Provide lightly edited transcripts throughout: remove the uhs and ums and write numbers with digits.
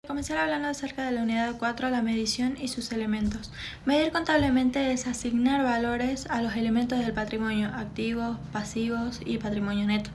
Comenzar hablando acerca de la unidad 4, la medición y sus elementos. Medir contablemente es asignar valores a los elementos del patrimonio, activos, pasivos y patrimonio neto,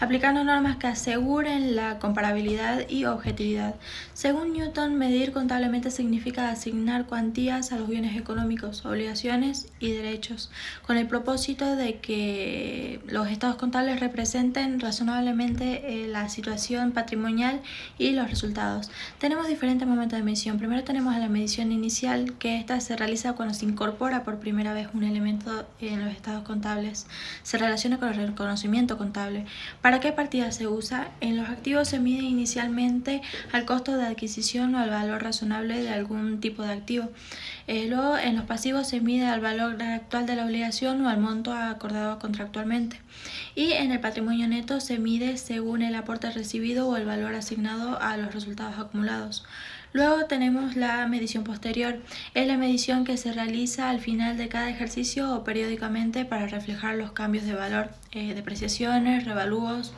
aplicando normas que aseguren la comparabilidad y objetividad. Según Newton, medir contablemente significa asignar cuantías a los bienes económicos, obligaciones y derechos, con el propósito de que los estados contables representen razonablemente la situación patrimonial y los resultados. Tenemos diferentes momentos de medición. Primero tenemos la medición inicial, que esta se realiza cuando se incorpora por primera vez un elemento en los estados contables. Se relaciona con el reconocimiento contable. ¿Para qué partida se usa? En los activos se mide inicialmente al costo de adquisición o al valor razonable de algún tipo de activo. Luego en los pasivos se mide al valor actual de la obligación o al monto acordado contractualmente. Y en el patrimonio neto se mide según el aporte recibido o el valor asignado a los resultados acumulados. Luego tenemos la medición posterior. Es la medición que se realiza al final de cada ejercicio o periódicamente para reflejar los cambios de valor, depreciaciones, revalúos,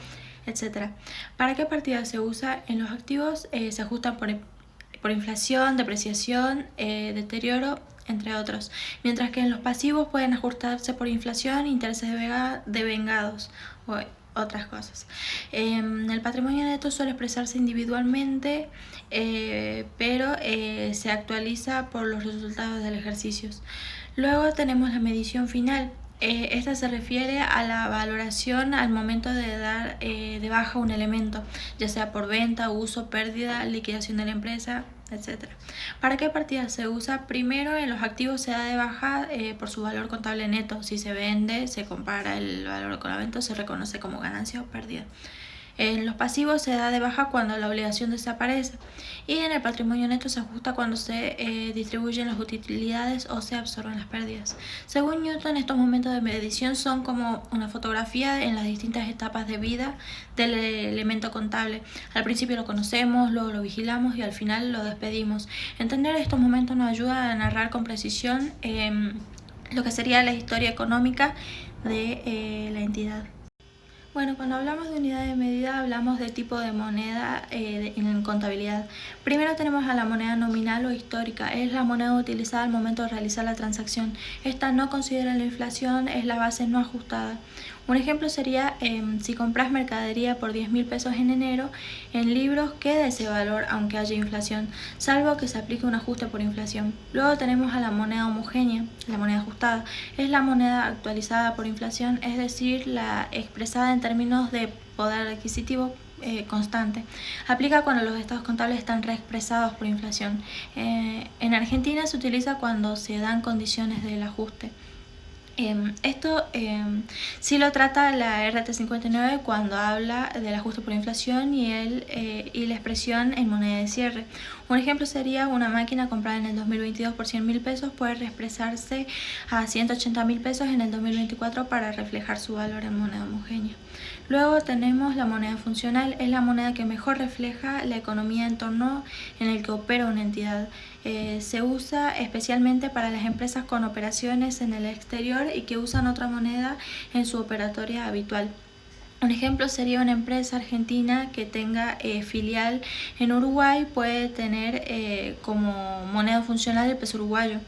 etc. ¿Para qué partida se usa? En los activos se ajustan por inflación, depreciación, deterioro, entre otros, mientras que en los pasivos pueden ajustarse por inflación, intereses devengados o otras cosas. El patrimonio neto suele expresarse individualmente, pero se actualiza por los resultados del ejercicio. Luego tenemos la medición final. Esta se refiere a la valoración al momento de dar de baja un elemento, ya sea por venta, uso, pérdida, liquidación de la empresa, etc. ¿Para qué partida se usa? Primero, en los activos se da de baja por su valor contable neto. Si se vende, se compara el valor con la venta, se reconoce como ganancia o pérdida. En los pasivos se da de baja cuando la obligación desaparece, y en el patrimonio neto se ajusta cuando se distribuyen las utilidades o se absorben las pérdidas. Según Newton, estos momentos de medición son como una fotografía en las distintas etapas de vida del elemento contable. Al principio lo conocemos, luego lo vigilamos y al final lo despedimos. Entender estos momentos nos ayuda a narrar con precisión lo que sería la historia económica de la entidad. Bueno, cuando hablamos de unidad de medida hablamos de tipo de moneda en contabilidad. Primero tenemos a la moneda nominal o histórica. Es la moneda utilizada al momento de realizar la transacción. Esta no considera la inflación, es la base no ajustada. Un ejemplo sería si compras mercadería por 10.000 pesos en enero, en libros queda ese valor aunque haya inflación, salvo que se aplique un ajuste por inflación. Luego tenemos a la moneda homogénea, la moneda ajustada. Es la moneda actualizada por inflación, es decir, la expresada en términos de poder adquisitivo constante. Aplica cuando los estados contables están reexpresados por inflación. En Argentina se utiliza cuando se dan condiciones del ajuste. Esto sí lo trata la RT59 cuando habla del ajuste por inflación y la expresión en moneda de cierre. Un ejemplo sería una máquina comprada en el 2022 por 100.000 pesos puede reexpresarse a 180.000 pesos en el 2024 para reflejar su valor en moneda homogénea. Luego tenemos la moneda funcional, es la moneda que mejor refleja la economía entorno en el que opera una entidad. Se usa especialmente para las empresas con operaciones en el exterior y que usan otra moneda en su operatoria habitual. Un ejemplo sería una empresa argentina que tenga filial en Uruguay, puede tener como moneda funcional el peso uruguayo,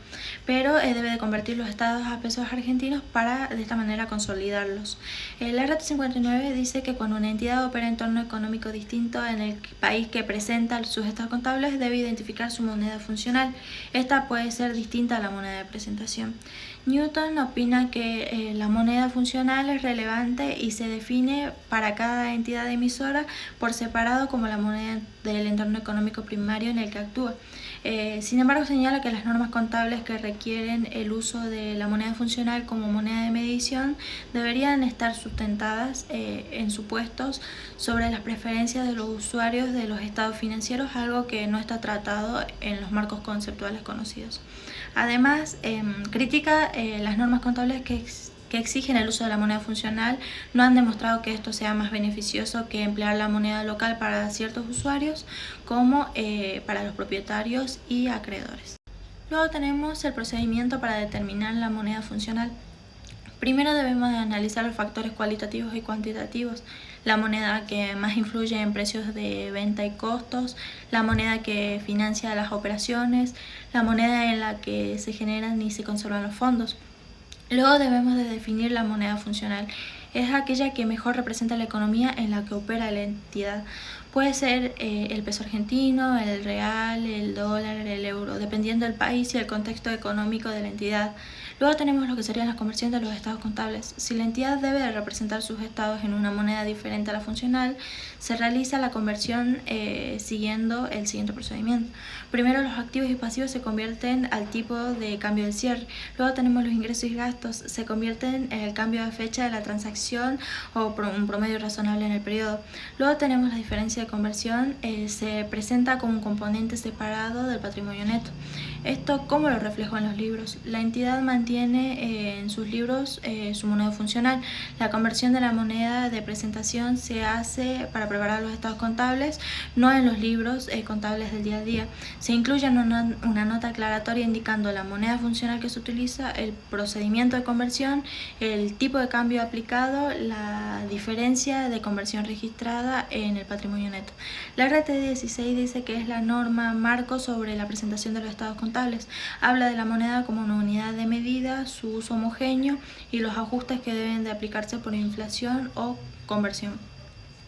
pero debe de convertir los estados a pesos argentinos para de esta manera consolidarlos. La RT59 dice que cuando una entidad opera en entorno económico distinto en el país que presenta sus estados contables, debe identificar su moneda funcional. Esta puede ser distinta a la moneda de presentación. Newton opina que la moneda funcional es relevante y se define para cada entidad emisora por separado como la moneda del entorno económico primario en el que actúa. Sin embargo, señala que las normas contables que requieren el uso de la moneda funcional como moneda de medición deberían estar sustentadas en supuestos sobre las preferencias de los usuarios de los estados financieros, algo que no está tratado en los marcos conceptuales conocidos. Además, critica las normas contables que exigen el uso de la moneda funcional. No han demostrado que esto sea más beneficioso que emplear la moneda local para ciertos usuarios como para los propietarios y acreedores. Luego tenemos el procedimiento para determinar la moneda funcional. Primero debemos de analizar los factores cualitativos y cuantitativos. la moneda que más influye en precios de venta y costos, la moneda que financia las operaciones, la moneda en la que se generan y se conservan los fondos. Luego debemos de definir la moneda funcional. Es aquella que mejor representa la economía en la que opera la entidad. Puede ser el peso argentino, el real, el dólar, el euro, dependiendo del país y el contexto económico de la entidad. Luego tenemos lo que serían la conversión de los estados contables. Si la entidad debe de representar sus estados en una moneda diferente a la funcional, se realiza la conversión siguiendo el siguiente procedimiento. Primero, los activos y pasivos se convierten al tipo de cambio del cierre. Luego tenemos los ingresos y gastos, se convierten en el cambio de fecha de la transacción o un promedio razonable en el periodo. Luego tenemos la diferencia de conversión, se presenta como un componente separado del patrimonio neto. Esto, ¿cómo lo reflejo en los libros? La entidad mantiene en sus libros su moneda funcional. La conversión de la moneda de presentación se hace para preparar los estados contables, no en los libros contables del día a día. Se incluye una nota aclaratoria indicando la moneda funcional que se utiliza, el procedimiento de conversión, el tipo de cambio aplicado, la diferencia de conversión registrada en el patrimonio neto. La RT 16 dice que es la norma marco sobre la presentación de los estados contables. Habla de la moneda como una unidad de medida, su uso homogéneo y los ajustes que deben de aplicarse por inflación o conversión.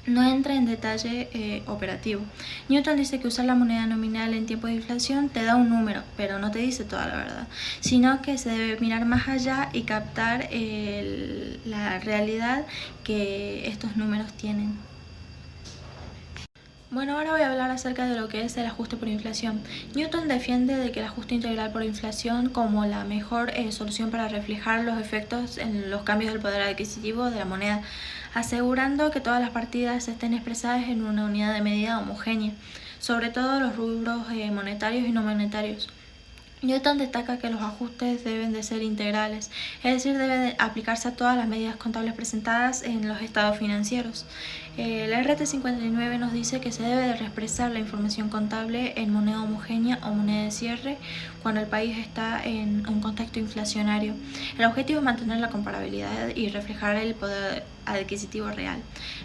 No entra en detalle operativo. Newton dice que usar la moneda nominal en tiempo de inflación te da un número, pero no te dice toda la verdad, sino que se debe mirar más allá y captar la realidad que estos números tienen. Bueno, ahora voy a hablar acerca de lo que es el ajuste por inflación. Newton defiende de que el ajuste integral por inflación como la mejor solución para reflejar los efectos en los cambios del poder adquisitivo de la moneda, asegurando que todas las partidas estén expresadas en una unidad de medida homogénea, sobre todo los rubros monetarios y no monetarios. Newton destaca que los ajustes deben de ser integrales, es decir, deben de aplicarse a todas las medidas contables presentadas en los estados financieros. La RT 59 nos dice que se debe de reexpresar la información contable en moneda homogénea o moneda de cierre cuando el país está en un contexto inflacionario. El objetivo es mantener la comparabilidad y reflejar el poder adquisitivo real.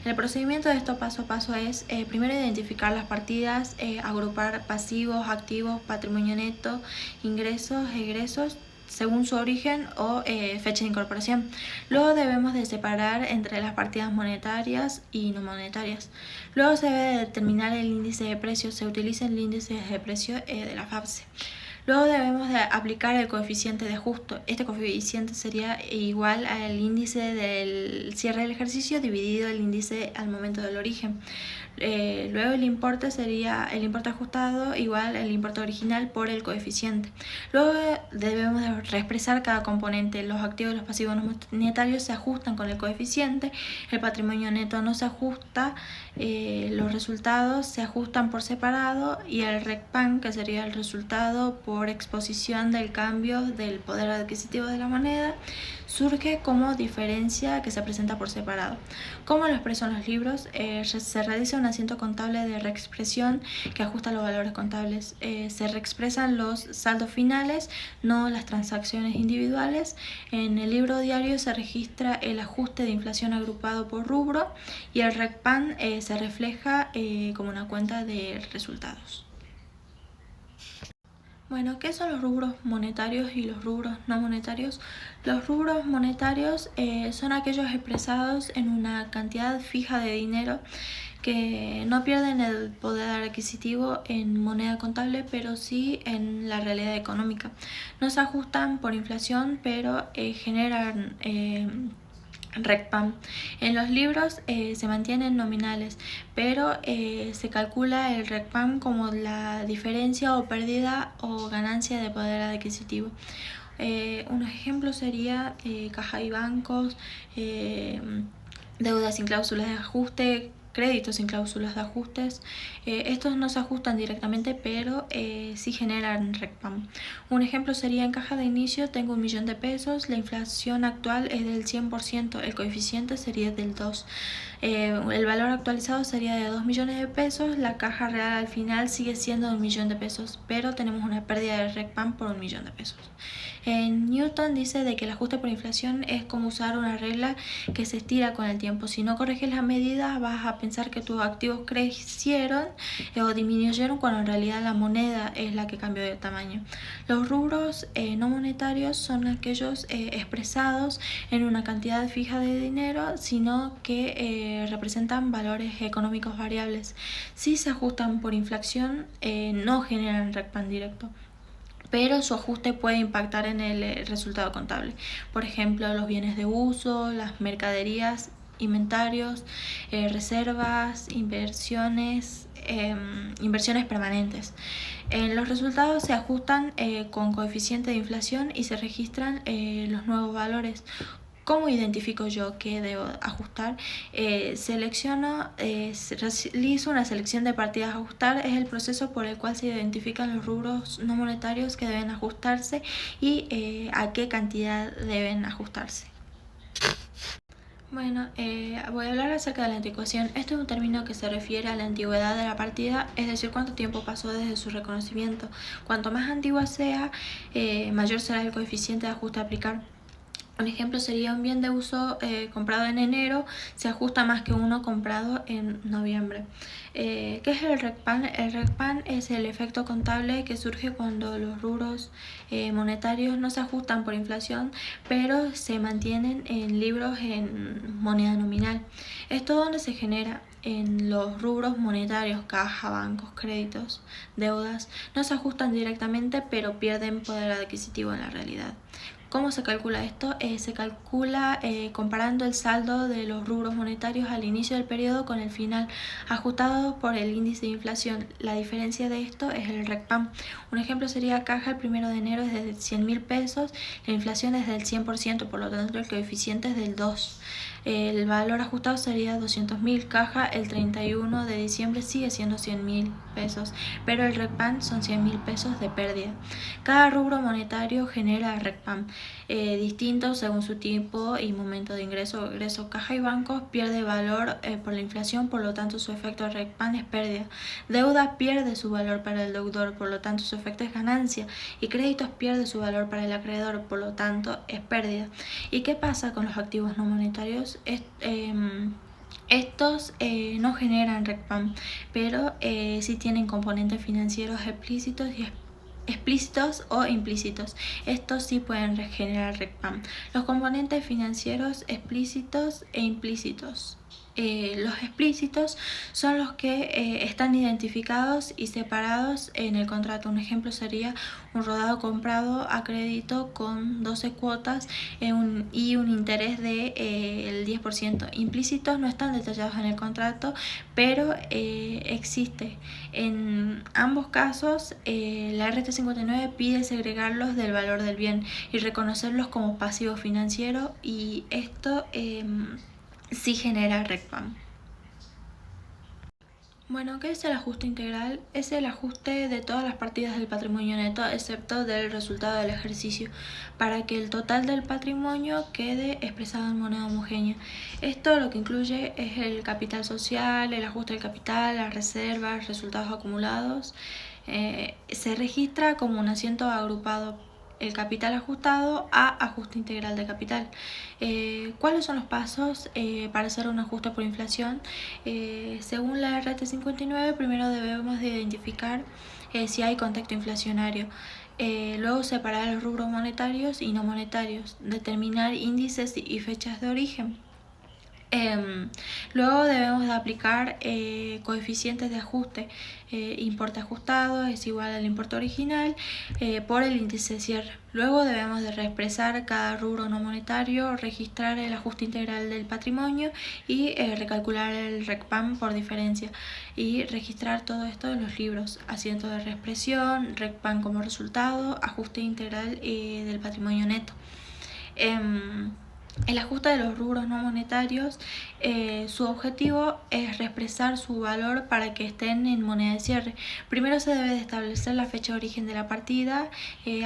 El procedimiento de esto paso a paso es primero identificar las partidas, agrupar pasivos, activos, patrimonio neto, ingresos, egresos según su origen o fecha de incorporación. Luego debemos de separar entre las partidas monetarias y no monetarias. Luego se debe determinar el índice de precios. Se utiliza el índice de precio de la FABCE. Luego debemos de aplicar el coeficiente de ajuste. Este coeficiente sería igual al índice del cierre del ejercicio dividido el índice al momento del origen. Luego el importe sería el importe ajustado igual al importe original por el coeficiente. Luego debemos de reexpresar cada componente. Los activos y los pasivos no monetarios se ajustan con el coeficiente, el patrimonio neto no se ajusta, los resultados se ajustan por separado y el RECPAN, que sería el resultado por exposición del cambio del poder adquisitivo de la moneda, surge como diferencia que se presenta por separado. ¿Cómo lo expreso en los libros? Se realiza un asiento contable de reexpresión que ajusta los valores contables. Se reexpresan los saldos finales, no las transacciones individuales. En el libro diario se registra el ajuste de inflación agrupado por rubro y el RECPAN se refleja como una cuenta de resultados. Bueno, ¿qué son los rubros monetarios y los rubros no monetarios? Los rubros monetarios son aquellos expresados en una cantidad fija de dinero que no pierden el poder adquisitivo en moneda contable, pero sí en la realidad económica. No se ajustan por inflación, pero generan RECPAM. En los libros se mantienen nominales, pero se calcula el RECPAM como la diferencia o pérdida o ganancia de poder adquisitivo. Unos ejemplos sería caja y bancos, deudas sin cláusulas de ajuste, créditos sin cláusulas de ajustes. Estos no se ajustan directamente, pero sí generan RECPAM. Un ejemplo sería: en caja de inicio tengo 1.000.000 de pesos, la inflación actual es del 100%, el coeficiente sería del 2. El valor actualizado sería de 2.000.000 de pesos, la caja real al final sigue siendo de 1.000.000 de pesos, pero tenemos una pérdida de RECPAM por 1.000.000 de pesos. Newton dice de que el ajuste por inflación es como usar una regla que se estira con el tiempo. Si no corriges las medidas, vas a pensar que tus activos crecieron o disminuyeron, cuando en realidad la moneda es la que cambió de tamaño. Los rubros no monetarios son aquellos expresados en una cantidad fija de dinero, sino que representan valores económicos variables. Si se ajustan por inflación, no generan RECPAM directo, pero su ajuste puede impactar en el resultado contable. Por ejemplo, los bienes de uso, las mercaderías, inventarios, reservas, inversiones permanentes. Los resultados se ajustan con coeficiente de inflación y se registran los nuevos valores. ¿Cómo identifico yo qué debo ajustar? Realizo una selección de partidas a ajustar. Es el proceso por el cual se identifican los rubros no monetarios que deben ajustarse y a qué cantidad deben ajustarse. Bueno, voy a hablar acerca de la anticuación. Este es un término que se refiere a la antigüedad de la partida, es decir, cuánto tiempo pasó desde su reconocimiento. Cuanto más antigua sea, mayor será el coeficiente de ajuste a aplicar. Un ejemplo sería: un bien de uso comprado en enero se ajusta más que uno comprado en noviembre. ¿Qué es el RECPAM? El RECPAM es el efecto contable que surge cuando los rubros monetarios no se ajustan por inflación, pero se mantienen en libros en moneda nominal. ¿Esto dónde se genera? En los rubros monetarios: caja, bancos, créditos, deudas. No se ajustan directamente, pero pierden poder adquisitivo en la realidad. ¿Cómo se calcula esto? Se calcula comparando el saldo de los rubros monetarios al inicio del periodo con el final, ajustados por el índice de inflación. La diferencia de esto es el RECPAM. Un ejemplo sería: caja el 1 de enero es de 100.000 pesos, la inflación es del 100%, por lo tanto el coeficiente es del 2. El valor ajustado sería 200.000. Caja el 31 de diciembre sigue siendo 100.000 pesos, pero el RECPAM son 100.000 pesos de pérdida. Cada rubro monetario genera RECPAM distinto según su tipo y momento de ingreso. Caja y bancos pierde valor por la inflación, por lo tanto su efecto RECPAM es pérdida. Deuda pierde su valor para el deudor, por lo tanto su efecto es ganancia. Y créditos pierde su valor para el acreedor, por lo tanto es pérdida. ¿Y qué pasa con los activos no monetarios? Estos no generan RECPAM, pero sí tienen componentes financieros explícitos o implícitos. Estos sí pueden generar RECPAM. Los componentes financieros explícitos e implícitos. Los explícitos son los que están identificados y separados en el contrato. Un ejemplo sería: un rodado comprado a crédito con 12 cuotas y un interés del 10%. Implícitos no están detallados en el contrato, pero existe. En ambos casos, la RT59 pide segregarlos del valor del bien y reconocerlos como pasivo financiero, y esto sí genera RECPAM. Bueno, ¿qué es el ajuste integral? Es el ajuste de todas las partidas del patrimonio neto, excepto del resultado del ejercicio, para que el total del patrimonio quede expresado en moneda homogénea. Esto lo que incluye es el capital social, el ajuste del capital, las reservas, resultados acumulados. Se registra como un asiento agrupado el capital ajustado a ajuste integral de capital. ¿Cuáles son los pasos para hacer un ajuste por inflación? Según la RT59, primero debemos de identificar si hay contexto inflacionario. Luego separar los rubros monetarios y no monetarios, determinar índices y fechas de origen. Luego debemos de aplicar coeficientes de ajuste. Importe ajustado es igual al importe original por el índice de cierre. Luego debemos de reexpresar cada rubro no monetario, registrar el ajuste integral del patrimonio y recalcular el RECPAM por diferencia, y registrar todo esto en los libros: asiento de reexpresión, RECPAM como resultado, ajuste integral del patrimonio neto. El ajuste de los rubros no monetarios, su objetivo es reexpresar su valor para que estén en moneda de cierre. Primero se debe de establecer la fecha de origen de la partida,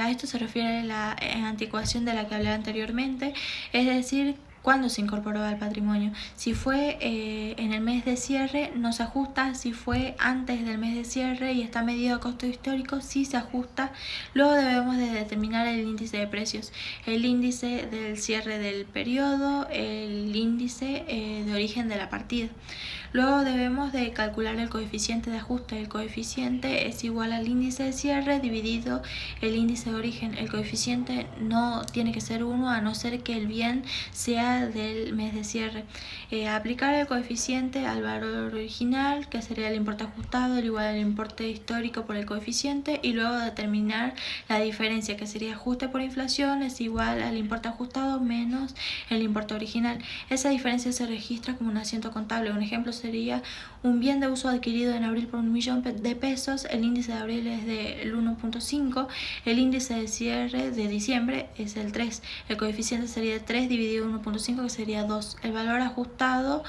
a esto se refiere la anticuación de la que hablé anteriormente, es decir, cuándo se incorporó al patrimonio. Si fue en el mes de cierre, no se ajusta. Si fue antes del mes de cierre y está medido a costo histórico, sí se ajusta. Luego debemos de determinar el índice de precios, el índice del cierre del periodo, el índice de origen de la partida. Luego debemos de calcular el coeficiente de ajuste. El coeficiente es igual al índice de cierre dividido el índice de origen. El coeficiente no tiene que ser 1 a no ser que el bien sea del mes de cierre. Aplicar el coeficiente al valor original, que sería el importe ajustado, el igual al importe histórico por el coeficiente, y luego determinar la diferencia, que sería ajuste por inflación, es igual al importe ajustado menos el importe original. Esa diferencia se registra como un asiento contable. Un ejemplo sería un bien de uso adquirido en abril por 1.000.000 de pesos, el índice de abril es del 1.5, el índice de cierre de diciembre es el 3, el coeficiente sería 3 dividido 1.5, que sería 2. El valor ajustado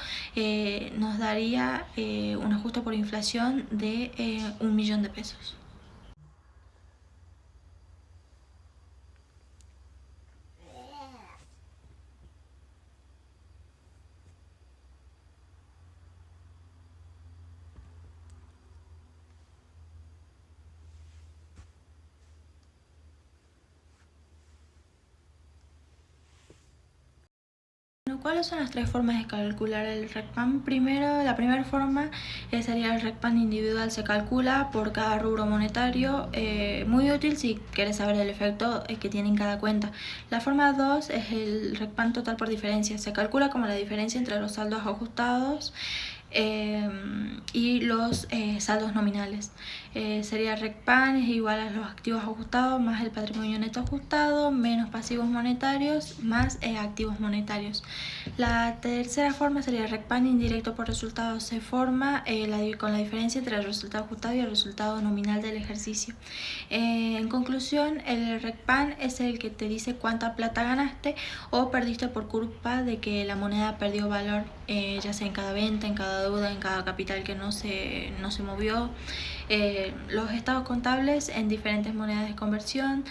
nos daría un ajuste por inflación de 1.000.000 de pesos. ¿Cuáles son las tres formas de calcular el RECPAN? Primero, la primera forma sería el RECPAN individual. Se calcula por cada rubro monetario, muy útil si quieres saber el efecto que tiene en cada cuenta. La forma 2 es el RECPAN total por diferencia. Se calcula como la diferencia entre los saldos ajustados y los saldos nominales. Sería RECPAN es igual a los activos ajustados más el patrimonio neto ajustado menos pasivos monetarios más activos monetarios. La tercera forma sería RECPAN indirecto por resultado. Se forma con la diferencia entre el resultado ajustado y el resultado nominal del ejercicio. En conclusión, el RECPAN es el que te dice cuánta plata ganaste o perdiste por culpa de que la moneda perdió valor, ya sea en cada venta, en cada deuda, en cada capital que no se movió. Los estados contables en diferentes monedas de conversión.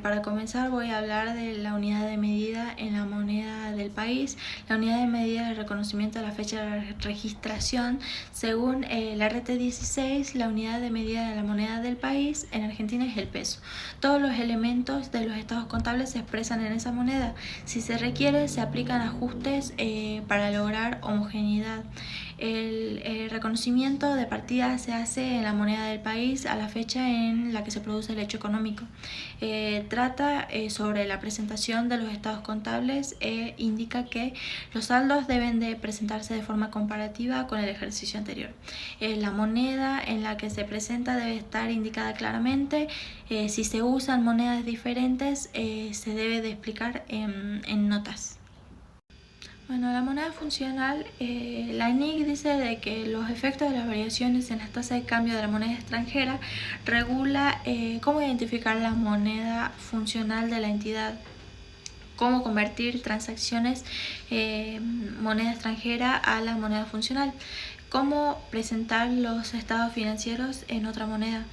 Para comenzar voy a hablar de la unidad de medida en la moneda del país. La unidad de medida de reconocimiento de la fecha de registración. Según el RT16, la unidad de medida de la moneda del país en Argentina es el peso. Todos los elementos de los estados contables se expresan en esa moneda. Si se requiere, se aplican ajustes para lograr homogeneidad. El reconocimiento de partida se hace en la moneda del país a la fecha en la que se produce el hecho económico. Trata sobre la presentación de los estados contables e indica que los saldos deben de presentarse de forma comparativa con el ejercicio anterior. La moneda en la que se presenta debe estar indicada claramente. Si se usan monedas diferentes, se debe de explicar en notas. Bueno, la moneda funcional, la NIC dice de que los efectos de las variaciones en las tasas de cambio de la moneda extranjera regula cómo identificar la moneda funcional de la entidad, cómo convertir transacciones moneda extranjera a la moneda funcional, cómo presentar los estados financieros en otra moneda.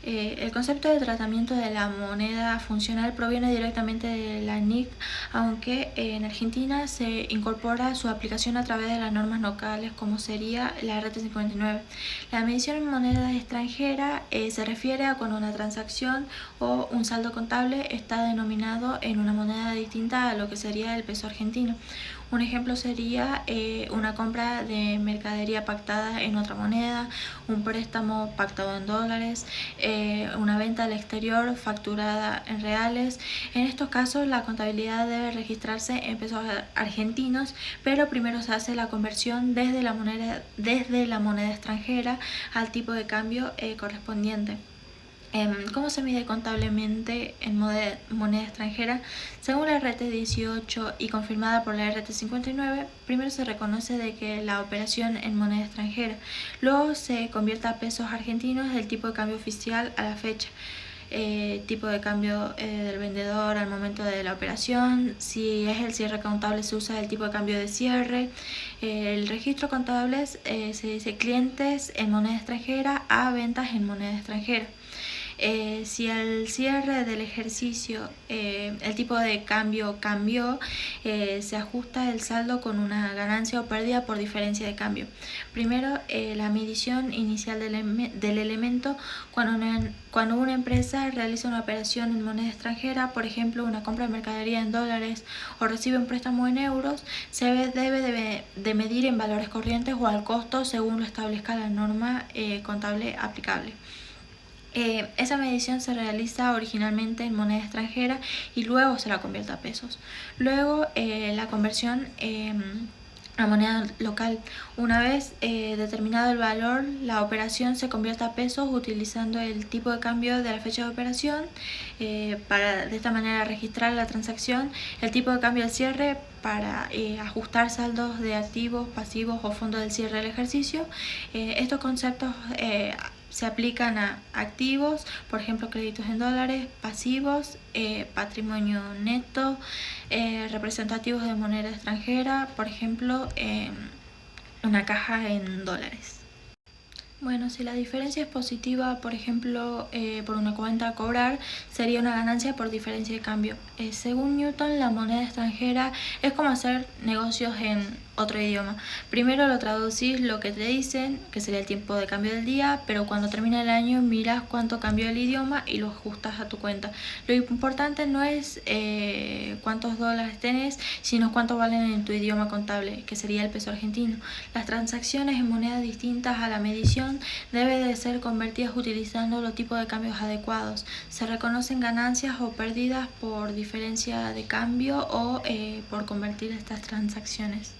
El concepto de tratamiento de la moneda funcional proviene directamente de la NIC, aunque en Argentina se incorpora su aplicación a través de las normas locales, como sería la RT59. La medición en moneda extranjera se refiere a cuando una transacción o un saldo contable está denominado en una moneda distinta a lo que sería el peso argentino. Un ejemplo sería una compra de mercadería pactada en otra moneda, un préstamo pactado en dólares, una venta al exterior facturada en reales. En estos casos la contabilidad debe registrarse en pesos argentinos, pero primero se hace la conversión desde la moneda extranjera al tipo de cambio correspondiente. ¿Cómo se mide contablemente en moneda extranjera? Según la RT18 y confirmada por la RT59, primero se reconoce de que la operación en moneda extranjera, luego se convierte a pesos argentinos del tipo de cambio oficial a la fecha. tipo de cambio del vendedor al momento de la operación. Si es el cierre contable, se usa el tipo de cambio de cierre. El registro contable se dice clientes en moneda extranjera a ventas en moneda extranjera. Si al cierre del ejercicio el tipo de cambio cambió, se ajusta el saldo con una ganancia o pérdida por diferencia de cambio. Primero, la medición inicial del elemento cuando una empresa realiza una operación en moneda extranjera, por ejemplo una compra de mercadería en dólares o recibe un préstamo en euros, se debe de medir en valores corrientes o al costo según lo establezca la norma contable aplicable. Esa medición se realiza originalmente en moneda extranjera y luego se la convierte a pesos. Luego la conversión a moneda local. Una vez determinado el valor, la operación se convierte a pesos utilizando el tipo de cambio de la fecha de operación para de esta manera registrar la transacción, el tipo de cambio al cierre para ajustar saldos de activos, pasivos o fondos del cierre del ejercicio. Estos conceptos se aplican a activos, por ejemplo créditos en dólares, pasivos, patrimonio neto, representativos de moneda extranjera, por ejemplo una caja en dólares. Bueno, si la diferencia es positiva, por ejemplo, por una cuenta a cobrar, sería una ganancia por diferencia de cambio. Según Newton, la moneda extranjera es como hacer negocios en otro idioma. Primero lo traducís lo que te dicen, que sería el tiempo de cambio del día, pero cuando termina el año miras cuánto cambió el idioma y lo ajustas a tu cuenta. Lo importante no es cuántos dólares tenés, sino cuánto valen en tu idioma contable, que sería el peso argentino. Las transacciones en monedas distintas a la medición deben de ser convertidas utilizando los tipos de cambios adecuados. Se reconocen ganancias o pérdidas por diferencia de cambio o por convertir estas transacciones.